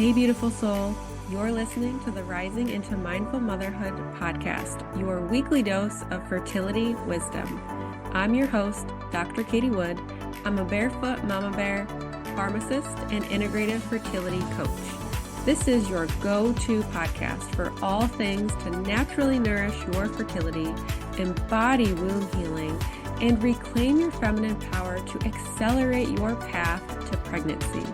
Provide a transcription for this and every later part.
Hey, beautiful soul. You're listening to the Rising into Mindful Motherhood podcast, your weekly dose of fertility wisdom. I'm your host, Dr. Katie Wood. I'm a barefoot mama bear, pharmacist, and integrative fertility coach. This is your go-to podcast for all things to naturally nourish your fertility, embody womb healing, and reclaim your feminine power to accelerate your path to pregnancy.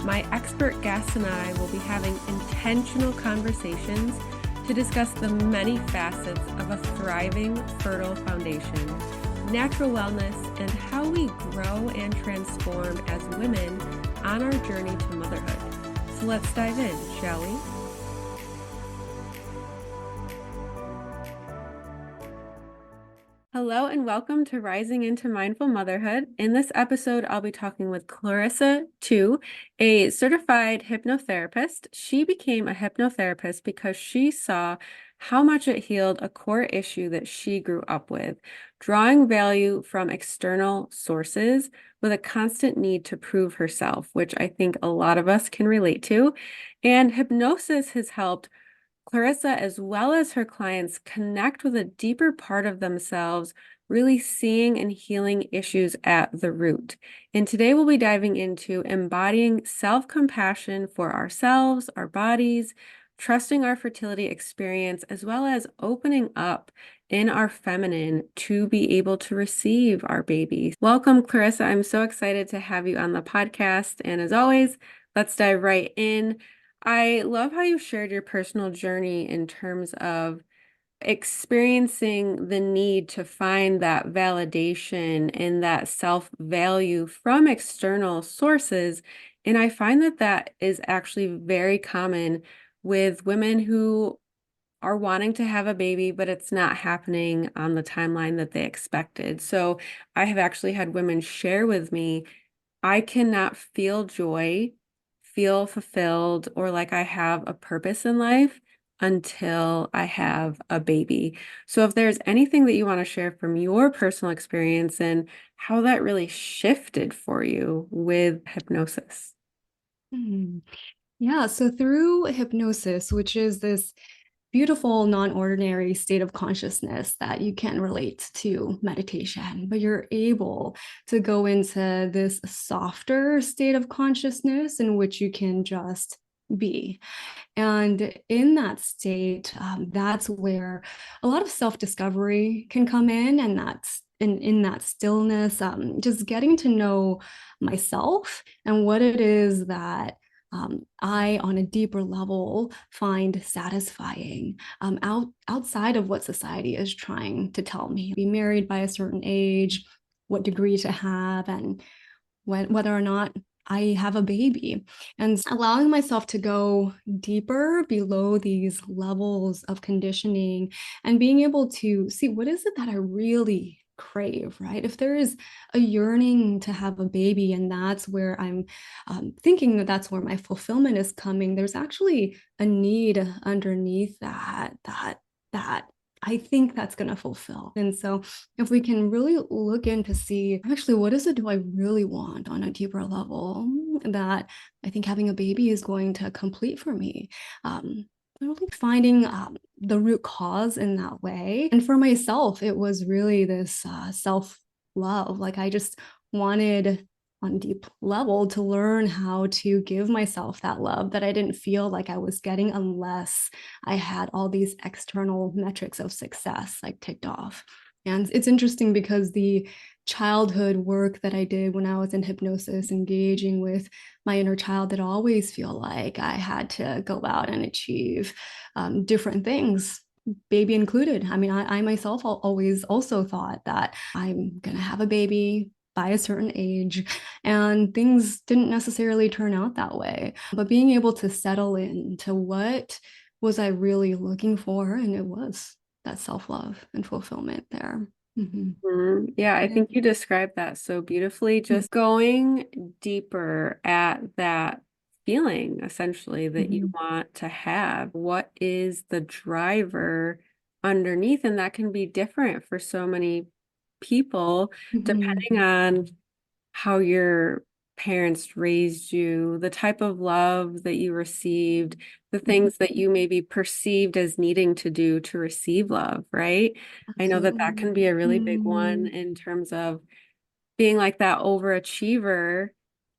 My expert guests and I will be having intentional conversations to discuss the many facets of a thriving, fertile foundation, natural wellness, and how we grow and transform as women on our journey to motherhood. So let's dive in, shall we? Hello and welcome to Rising into Mindful Motherhood. In this episode, I'll be talking with Clarissa Tu, a certified hypnotherapist. She became a hypnotherapist because she saw how much it healed a core issue that she grew up with, drawing value from external sources with a constant need to prove herself, which I think a lot of us can relate to. And hypnosis has helped Clarissa, as well as her clients, connect with a deeper part of themselves, really seeing and healing issues at the root. And today we'll be diving into embodying self-compassion for ourselves, our bodies, trusting our fertility experience, as well as opening up in our feminine to be able to receive our baby. Welcome, Clarissa. I'm so excited to have you on the podcast. And as always, let's dive right in. I love how you shared your personal journey in terms of experiencing the need to find that validation and that self-value from external sources. And I find that that is actually very common with women who are wanting to have a baby, but it's not happening on the timeline that they expected. So I have actually had women share with me, I cannot feel joy, feel fulfilled, or like I have a purpose in life until I have a baby. So if there's anything that you want to share from your personal experience and how that really shifted for you with hypnosis. Yeah, so through hypnosis, which is this beautiful, non-ordinary state of consciousness that you can relate to meditation, but you're able to go into this softer state of consciousness in which you can just be. And in that state, that's where a lot of self-discovery can come in, and that's in that stillness, just getting to know myself and what it is that I, on a deeper level, find satisfying outside of what society is trying to tell me. Be married by a certain age, what degree to have, and whether or not I have a baby, and allowing myself to go deeper below these levels of conditioning and being able to see what is it that I really crave, right? If there is a yearning to have a baby and that's where I'm thinking that that's where my fulfillment is coming, there's actually a need underneath that I think that's going to fulfill. And so if we can really look in to see, actually, what is it do I really want on a deeper level that I think having a baby is going to complete for me? Really finding the root cause in that way. And for myself, it was really this self-love. Like I just wanted on a deep level to learn how to give myself that love that I didn't feel like I was getting unless I had all these external metrics of success like ticked off. And it's interesting because the childhood work that I did when I was in hypnosis, engaging with my inner child, that always feel like I had to go out and achieve different things, baby included. I mean, I myself always also thought that I'm going to have a baby by a certain age, and things didn't necessarily turn out that way. But being able to settle into what was I really looking for, and it was that self-love and fulfillment there. Yeah, I think you described that so beautifully. Just going deeper at that feeling, essentially, that you want to have. What is the driver underneath? And that can be different for so many people, depending on how you're parents raised you, the type of love that you received, the things that you maybe perceived as needing to do to receive love, right? I know that that Absolutely. can be a really big one Mm, in terms of being like that overachiever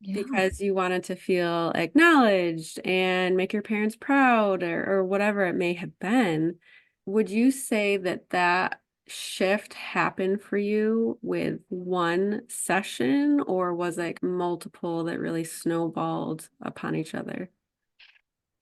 yeah. because you wanted to feel acknowledged and make your parents proud or whatever it may have been. Would you say that that shift happened for you with one session, or was like multiple that really snowballed upon each other?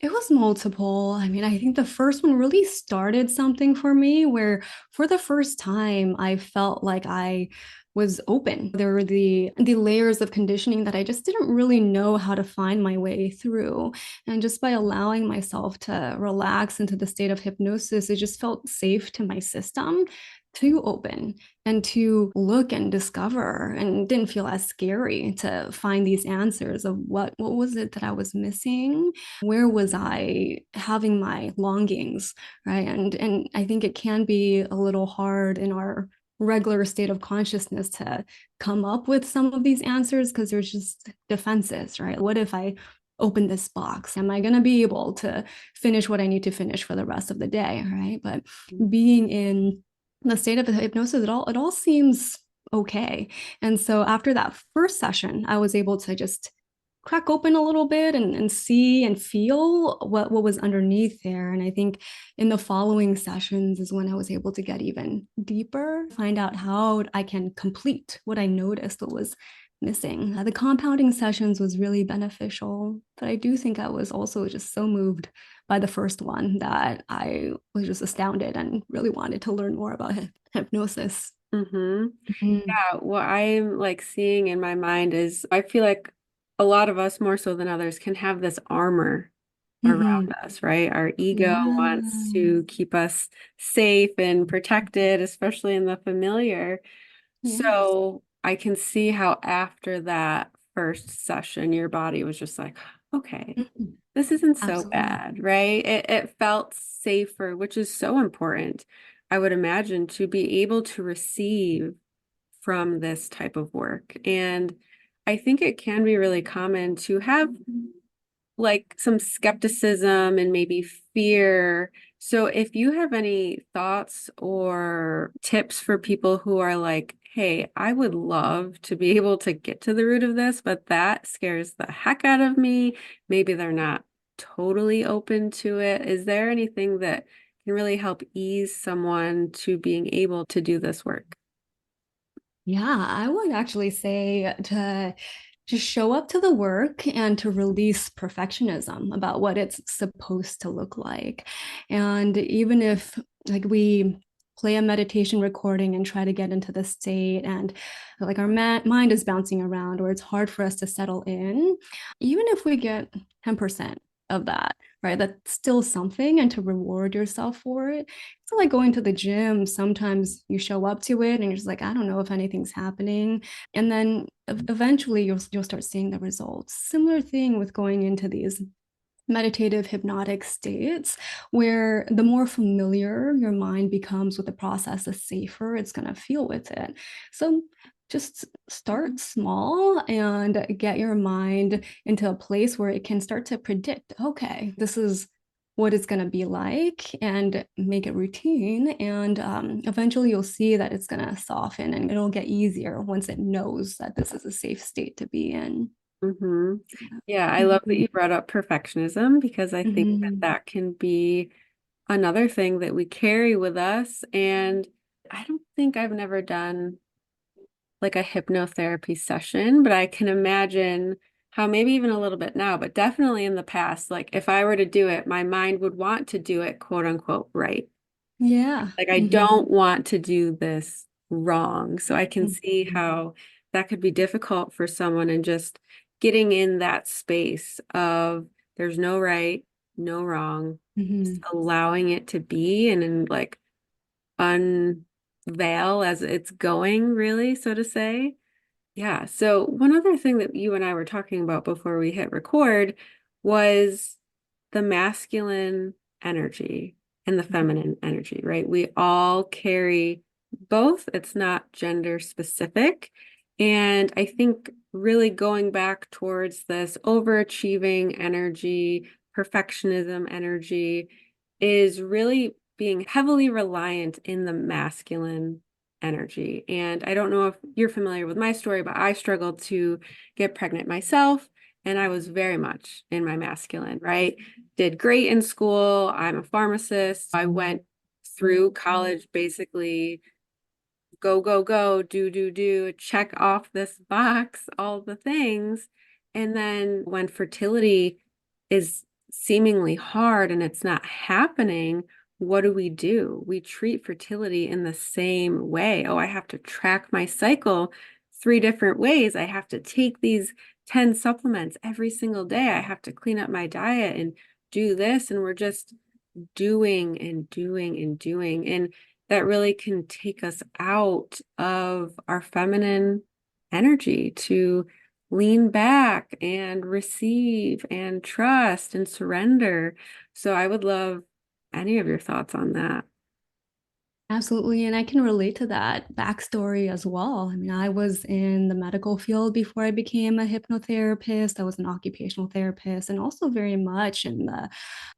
It was multiple. I mean, I think the first one really started something for me where for the first time I felt like I was open. There were the layers of conditioning that I just didn't really know how to find my way through. And just by allowing myself to relax into the state of hypnosis, it just felt safe to my system to open and to look and discover, and didn't feel as scary to find these answers of what was it that I was missing, where was I having my longings, right? And I think it can be a little hard in our regular state of consciousness to come up with some of these answers because there's just defenses, right? What if I open this box? Am I going to be able to finish what I need to finish for the rest of the day, right? But being in the state of hypnosis, it all seems okay. And so after that first session, I was able to just crack open a little bit and see and feel what was underneath there. And I think in the following sessions is when I was able to get even deeper, find out how I can complete what I noticed that was missing. The compounding sessions was really beneficial, but I do think I was also just so moved by the first one that I was just astounded and really wanted to learn more about hypnosis. Mm-hmm. Mm, Yeah, what I'm like seeing in my mind is I feel like a lot of us, more so than others, can have this armor around mhm. us, right? Our ego wants Yeah. to keep us safe and protected, especially in the familiar. Yes. So I can see how after that first session, your body was just like, okay, Mhm. this isn't so Absolutely. bad, right? It felt safer, which is so important, I would imagine, to be able to receive from this type of work. And I think it can be really common to have like some skepticism and maybe fear. So if you have any thoughts or tips for people who are like, hey, I would love to be able to get to the root of this, but that scares the heck out of me. Maybe they're not totally open to it. Is there anything that can really help ease someone to being able to do this work? Yeah, I would actually say to just show up to the work and to release perfectionism about what it's supposed to look like. And even if like we play a meditation recording and try to get into the state and like our mind is bouncing around or it's hard for us to settle in, even if we get 10% of that, right? That's still something, and to reward yourself for it. It's like going to the gym. Sometimes you show up to it and you're just like, I don't know if anything's happening. And then eventually you'll start seeing the results. Similar thing with going into these meditative hypnotic states where the more familiar your mind becomes with the process, the safer it's going to feel with it. So just start small and get your mind into a place where it can start to predict, okay, this is what it's going to be like, and make it routine. And eventually you'll see that it's going to soften and it'll get easier once it knows that this is a safe state to be in. Hmm. Yeah, I love that Mhm. you brought up perfectionism because I think that Mhm. that can be another thing that we carry with us. And I don't think I've never done like a hypnotherapy session, but I can imagine how maybe even a little bit now, but definitely in the past, like if I were to do it, my mind would want to do it, quote unquote, right. Yeah. Like I Mhm. don't want to do this wrong. So I can see Mhm. how that could be difficult for someone and just getting in that space of there's no right, no wrong, just Mhm. allowing it to be and then like unveil as it's going, really, so to say. Yeah. So one other thing that you and I were talking about before we hit record was the masculine energy and the feminine energy, right? We all carry both. It's not gender specific. And I think really going back towards this overachieving energy, perfectionism energy, is really being heavily reliant in the masculine energy. And I don't know if you're familiar with my story, but I struggled to get pregnant myself. And I was very much in my masculine, right? Did great in school. I'm a pharmacist. I went through college basically go, go, go, do, check off this box, all the things. And then when fertility is seemingly hard and it's not happening, what do? We treat fertility in the same way. Oh, I have to track my cycle 3 different ways. I have to take these 10 supplements every single day. I have to clean up my diet and do this. And we're just doing and doing and doing. And that really can take us out of our feminine energy to lean back and receive and trust and surrender. So I would love any of your thoughts on that. Absolutely. And I can relate to that backstory as well. I mean, I was in the medical field before I became a hypnotherapist. I was an occupational therapist and also very much in the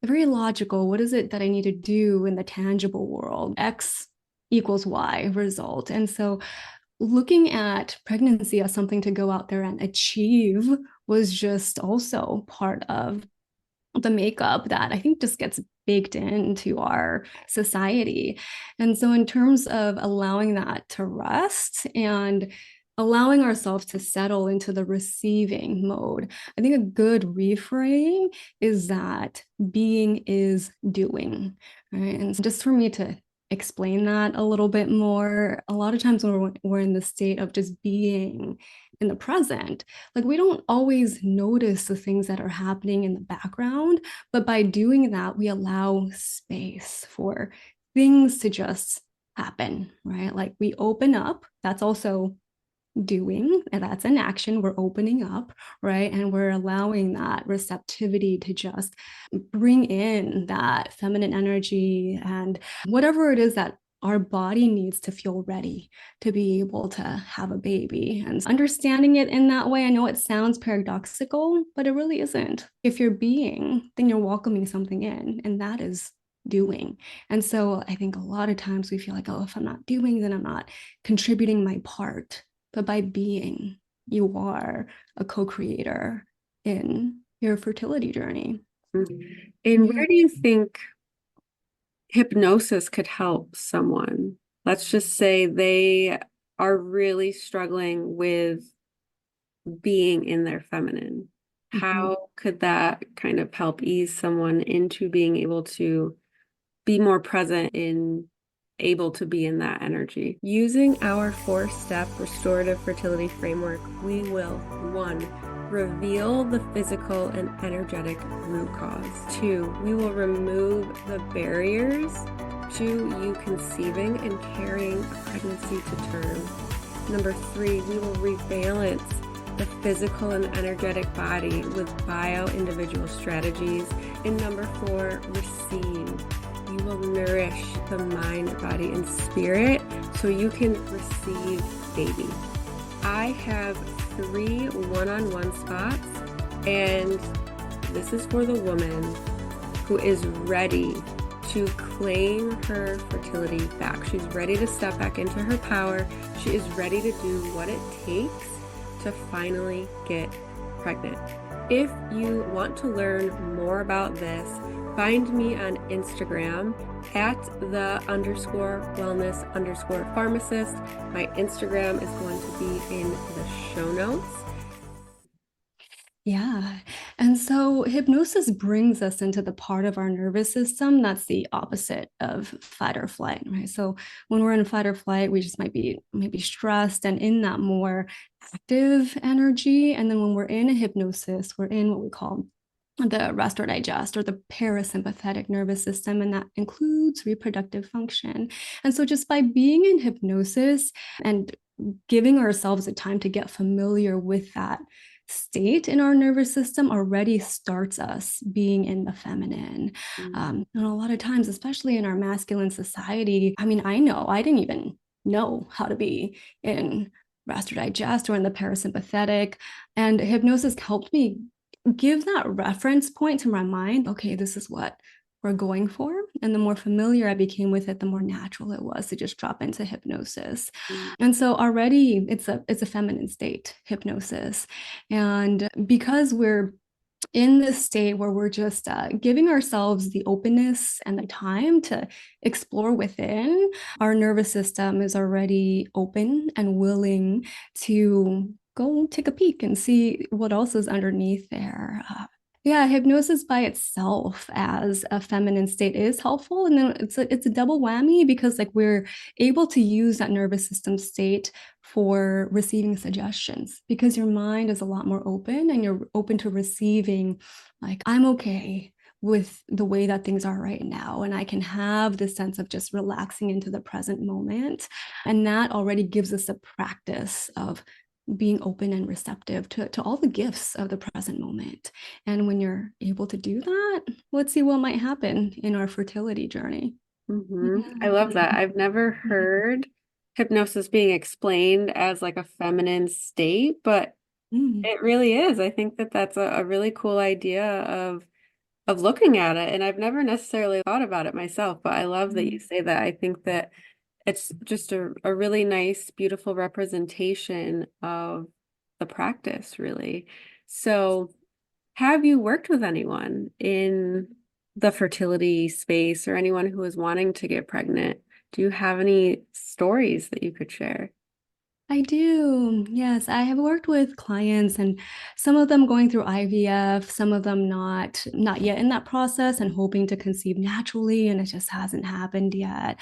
very logical, what is it that I need to do in the tangible world? X equals Y result. And so looking at pregnancy as something to go out there and achieve was just also part of the makeup that I think just gets baked into our society. And so, in terms of allowing that to rest and allowing ourselves to settle into the receiving mode, I think a good reframe is that being is doing. Right. And so just for me to explain that a little bit more, a lot of times when we're in the state of just being in the present, like we don't always notice the things that are happening in the background, but by doing that, we allow space for things to just happen, right? Like we open up, that's also doing, and that's an action. We're opening up, right? And we're allowing that receptivity to just bring in that feminine energy and whatever it is that our body needs to feel ready to be able to have a baby. And understanding it in that way, I know it sounds paradoxical, but it really isn't. If you're being, then you're welcoming something in, and that is doing. And so I think a lot of times we feel like, oh, if I'm not doing, then I'm not contributing my part. But by being, you are a co-creator in your fertility journey. And Mhm. where do you think hypnosis could help someone? Let's just say they are really struggling with being in their feminine. Mhm. How could that kind of help ease someone into being able to be more present in able to be in that energy? Using our 4-step restorative fertility framework, we will 1, reveal the physical and energetic root cause. 2, we will remove the barriers to you conceiving and carrying a pregnancy to term. Number 3, we will rebalance the physical and energetic body with bio-individual strategies. And number 4, receive. You will nourish the mind, body, and spirit so you can receive baby. I have 3 one-on-one spots, and this is for the woman who is ready to claim her fertility back. She's ready to step back into her power. She is ready to do what it takes to finally get pregnant. If you want to learn more about this, find me on Instagram at @the_wellness_pharmacist. My Instagram is going to be in the show notes. Yeah. And so hypnosis brings us into the part of our nervous system that's the opposite of fight or flight, right? So when we're in fight or flight, we just might be maybe stressed and in that more active energy. And then when we're in a hypnosis, we're in what we call the rest or digest or the parasympathetic nervous system, and that includes reproductive function. And so just by being in hypnosis and giving ourselves a time to get familiar with that state in our nervous system already starts us being in the feminine. And a lot of times, especially in our masculine society, I mean, I know I didn't even know how to be in rest or digest or in the parasympathetic. And hypnosis helped me give that reference point to my mind. Okay, this is what we're going for. And the more familiar I became with it, the more natural it was to just drop into hypnosis. And so already it's a feminine state, hypnosis. And because we're in this state where we're just giving ourselves the openness and the time to explore within, our nervous system is already open and willing to go take a peek and see what else is underneath there. Yeah, hypnosis by itself as a feminine state is helpful. And then it's a double whammy because like we're able to use that nervous system state for receiving suggestions because your mind is a lot more open and you're open to receiving like, I'm okay with the way that things are right now. And I can have this sense of just relaxing into the present moment. And that already gives us a practice of being open and receptive to all the gifts of the present moment. And when you're able to do that, let's see what might happen in our fertility journey. I love that. I've never heard hypnosis being explained as like a feminine state, but Mm. it really is. I think that that's a really cool idea of looking at it. And I've never necessarily thought about it myself, but I love that you say that. I think that it's just a really nice, beautiful representation of the practice, really. So, have you worked with anyone in the fertility space or anyone who is wanting to get pregnant? Do you have any stories that you could share? I do. Yes, I have worked with clients and some of them going through IVF, some of them not yet in that process and hoping to conceive naturally and it just hasn't happened yet.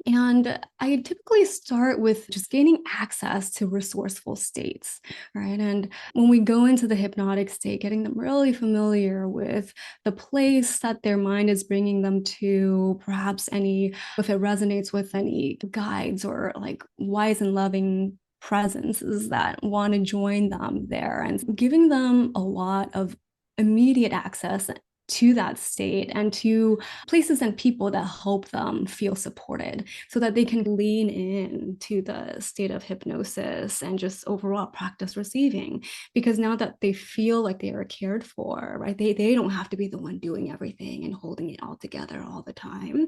And I typically start with just gaining access to resourceful states, right? And when we go into the hypnotic state, getting them really familiar with the place that their mind is bringing them to, perhaps if it resonates with any guides or like wise and loving presences that want to join them there and giving them a lot of immediate access to that state and to places and people that help them feel supported so that they can lean in to the state of hypnosis and just overall practice receiving because now that they feel like they are cared for, right, they don't have to be the one doing everything and holding it all together all the time.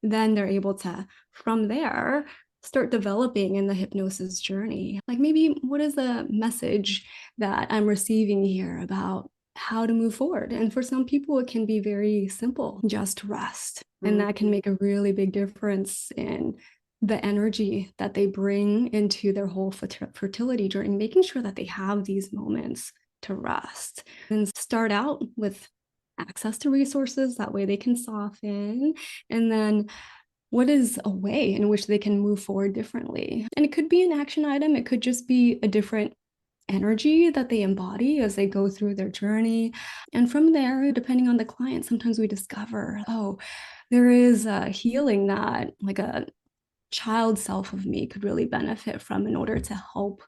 Then they're able to from there start developing in the hypnosis journey. Like maybe what is the message that I'm receiving here about how to move forward? And for some people, it can be very simple, just rest. And that can make a really big difference in the energy that they bring into their whole fertility journey, making sure that they have these moments to rest and start out with access to resources. That way they can soften. And then what is a way in which they can move forward differently? And it could be an action item, it could just be a different energy that they embody as they go through their journey. And from there, depending on the client, sometimes we discover, oh, there is a healing that like a child self of me could really benefit from in order to help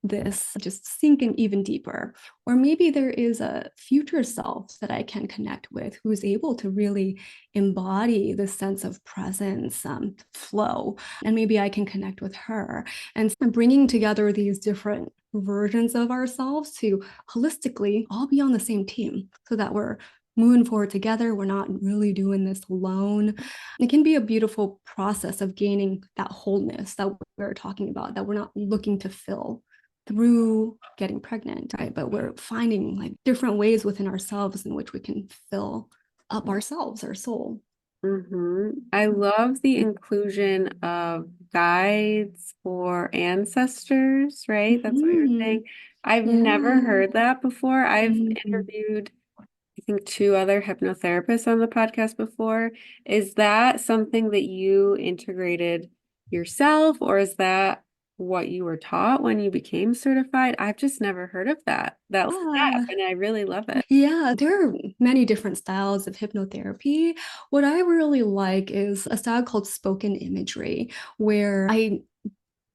this just sink in even deeper. Or maybe there is a future self that I can connect with who's able to really embody this sense of presence, flow, and maybe I can connect with her. And bringing together these different versions of ourselves to holistically all be on the same team so that we're moving forward together. We're not really doing this alone. It can be a beautiful process of gaining that wholeness that we're talking about, that we're not looking to fill through getting pregnant, right? But we're finding like different ways within ourselves in which we can fill up ourselves, our soul. I love the inclusion of guides or ancestors, right? That's what you're saying. I've never Yeah. heard that before. I've Mhm. interviewed, I think, two other hypnotherapists on the podcast before. Is that something that you integrated yourself, or is that what you were taught when you became certified? I've just never heard of that step, Yeah. and I really love it. Yeah, there are many different styles of hypnotherapy. What I really like is a style called spoken imagery, where I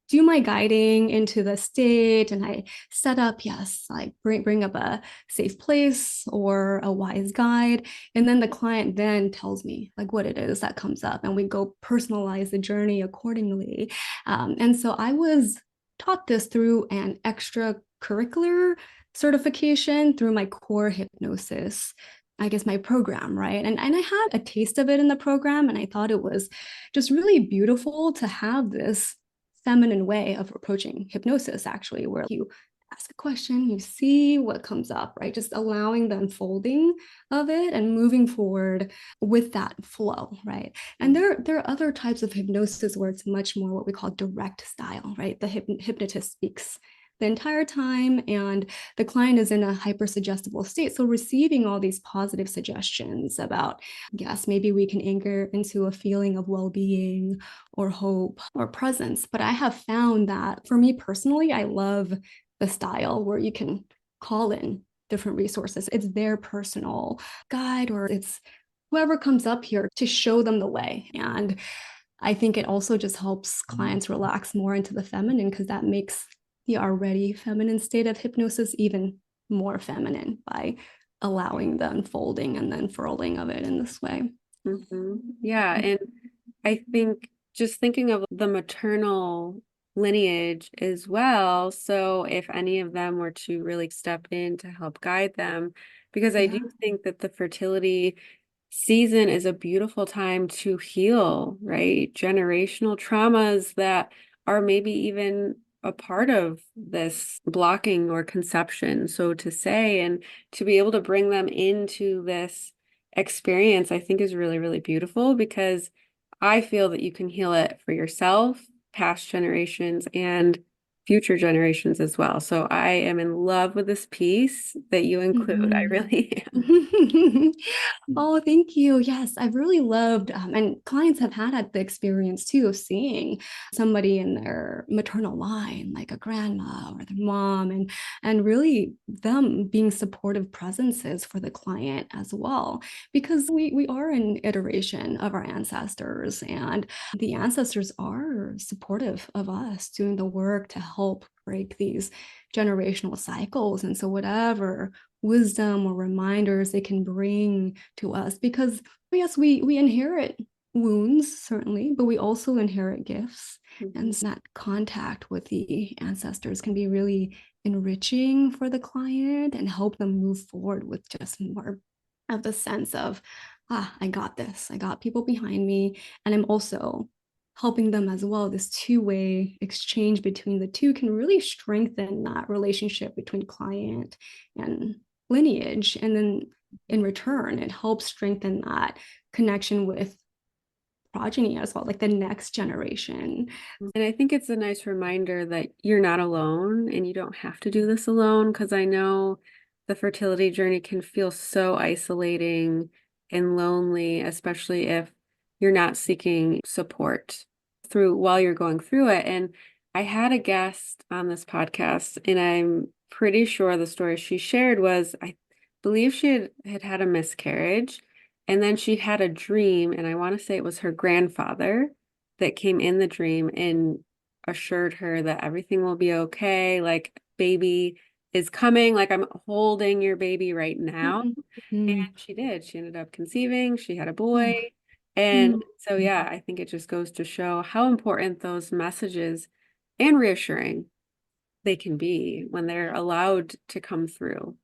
do my guiding into the state and I set up, yes, like bring up a safe place or a wise guide. And then the client then tells me like what it is that comes up and we go personalize the journey accordingly. And so I was taught this through an extracurricular certification through my core hypnosis, I guess, my program, right? And I had a taste of it in the program, and I thought it was just really beautiful to have this feminine way of approaching hypnosis, actually, where you ask a question, you see what comes up, right? Just allowing the unfolding of it and moving forward with that flow, right? And there are other types of hypnosis where it's much more what we call direct style, right? The hypnotist speaks the entire time, and the client is in a hyper suggestible state. So receiving all these positive suggestions about, yes, maybe we can anchor into a feeling of well-being or hope or presence. But I have found that for me personally, I love the style where you can call in different resources. It's their personal guide, or it's whoever comes up here to show them the way. And I think it also just helps clients relax more into the feminine, because that makes the already feminine state of hypnosis even more feminine by allowing the unfolding and the unfurling of it in this way. Yeah. And I think just thinking of the maternal lineage as well. So if any of them were to really step in to help guide them, because I do Yeah. think that the fertility season is a beautiful time to heal, right? Generational traumas that are maybe even a part of this blocking or conception, so to say, and to be able to bring them into this experience, I think is really, really beautiful, because I feel that you can heal it for yourself, past generations, and future generations as well. So I am in love with this piece that you include. I Mhm. really am. Oh, thank you. Yes, I've really loved, and clients have had the experience too of seeing somebody in their maternal line, like a grandma or their mom, and really them being supportive presences for the client as well, because we are an iteration of our ancestors, and the ancestors are supportive of us doing the work to help break these generational cycles. And so whatever wisdom or reminders they can bring to us, because yes, we inherit wounds certainly, but we also inherit gifts. And Mhm. so that contact with the ancestors can be really enriching for the client and help them move forward with just more of the sense of, I got this, I got people behind me, and I'm also helping them as well. This two-way exchange between the two can really strengthen that relationship between client and lineage. And then in return, it helps strengthen that connection with progeny as well, like the next generation. And I think it's a nice reminder that you're not alone and you don't have to do this alone, because I know the fertility journey can feel so isolating and lonely, especially if you're not seeking support through while you're going through it. And I had a guest on this podcast, and I'm pretty sure the story she shared was, I believe she had a miscarriage, and then she had a dream, and I want to say it was her grandfather that came in the dream and assured her that everything will be okay. Like, baby is coming. Like, I'm holding your baby right now. And Mm-hmm. she did. She ended up conceiving. She had a Oh. boy. And Mm-hmm. so, yeah, I think it just goes to show how important those messages and reassuring they can be when they're allowed to come through.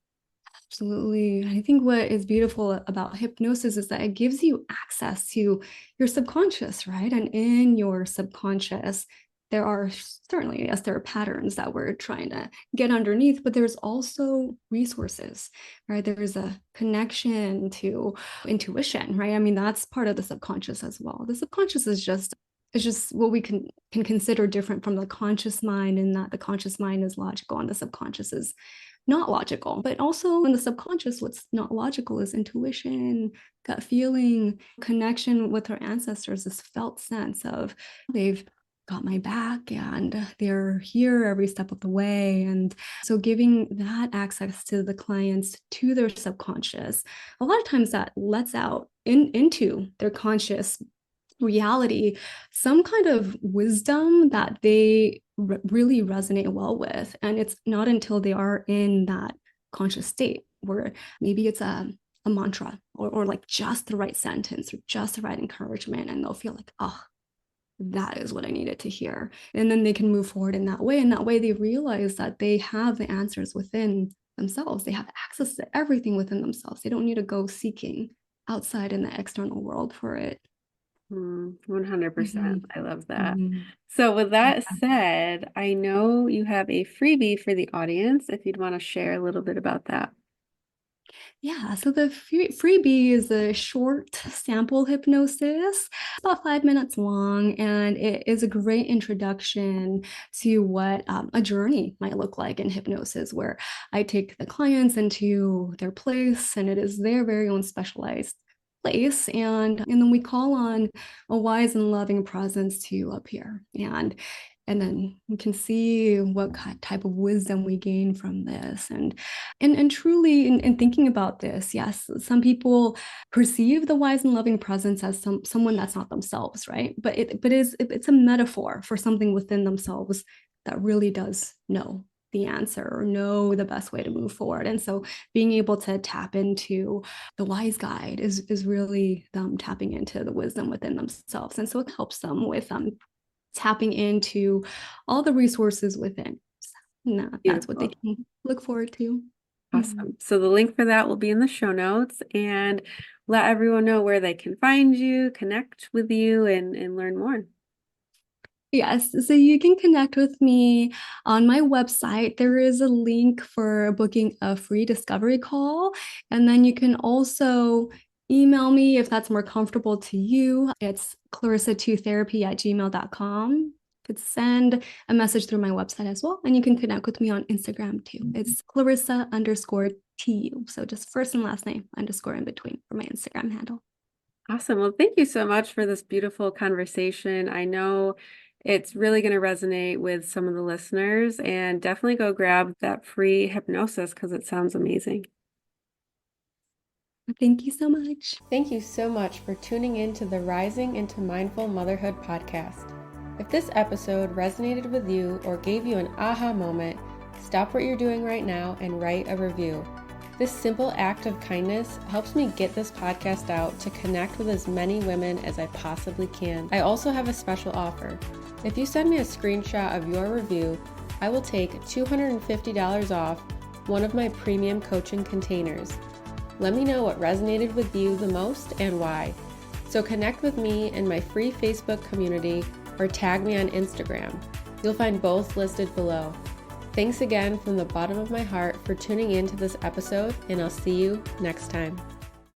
Absolutely. I think what is beautiful about hypnosis is that it gives you access to your subconscious, right? And in your subconscious, there are certainly, yes, there are patterns that we're trying to get underneath, but there's also resources, right? There's a connection to intuition, right? I mean, that's part of the subconscious as well. The subconscious is just, it's just what we can consider different from the conscious mind, in that the conscious mind is logical and the subconscious is not logical. But also in the subconscious, what's not logical is intuition, gut feeling, connection with our ancestors, this felt sense of they've got my back and they're here every step of the way. And so giving that access to the clients, to their subconscious, a lot of times that lets out into their conscious reality some kind of wisdom that they really resonate well with. And it's not until they are in that conscious state where maybe it's a mantra, or like just the right sentence or just the right encouragement, and they'll feel like, oh, that is what I needed to hear. And then they can move forward in that way. And that way they realize that they have the answers within themselves. They have access to everything within themselves. They don't need to go seeking outside in the external world for it. 100%. Mhm. I love that. Mhm. So with that said, I know you have a freebie for the audience if you'd want to share a little bit about that. Yeah, so the freebie is a short sample hypnosis, about 5 minutes long, and it is a great introduction to what a journey might look like in hypnosis, where I take the clients into their place, and it is their very own specialized place, and then we call on a wise and loving presence to appear, and then we can see what type of wisdom we gain from this, and truly in thinking about this, yes, some people perceive the wise and loving presence as someone that's not themselves, right? It's a metaphor for something within themselves that really does know the answer or know the best way to move forward. And so being able to tap into the wise guide is really them tapping into the wisdom within themselves. And so it helps them with tapping into all the resources within. So that's what they Beautiful. can look forward to. Mhm. Awesome. So the link for that will be in the show notes, and let everyone know where they can find you, connect with you, and learn more. Yes, so you can connect with me on my website. There is a link for booking a free discovery call. And then you can also email me if that's more comfortable to you. It's clarissatutherapy@gmail.com. You could send a message through my website as well. And you can connect with me on Instagram too. It's Clarissa_TU. So just first and last name underscore in between for my Instagram handle. Awesome. Well, thank you so much for this beautiful conversation. I know it's really going to resonate with some of the listeners, and definitely go grab that free hypnosis because it sounds amazing. Thank you so much. Thank you so much for tuning in to the Rising into Mindful Motherhood podcast. If this episode resonated with you or gave you an aha moment, stop what you're doing right now and write a review. This simple act of kindness helps me get this podcast out to connect with as many women as I possibly can. I also have a special offer. If you send me a screenshot of your review, I will take $250 off one of my premium coaching containers. Let me know what resonated with you the most and why. So connect with me in my free Facebook community or tag me on Instagram. You'll find both listed below. Thanks again from the bottom of my heart for tuning in to this episode, and I'll see you next time.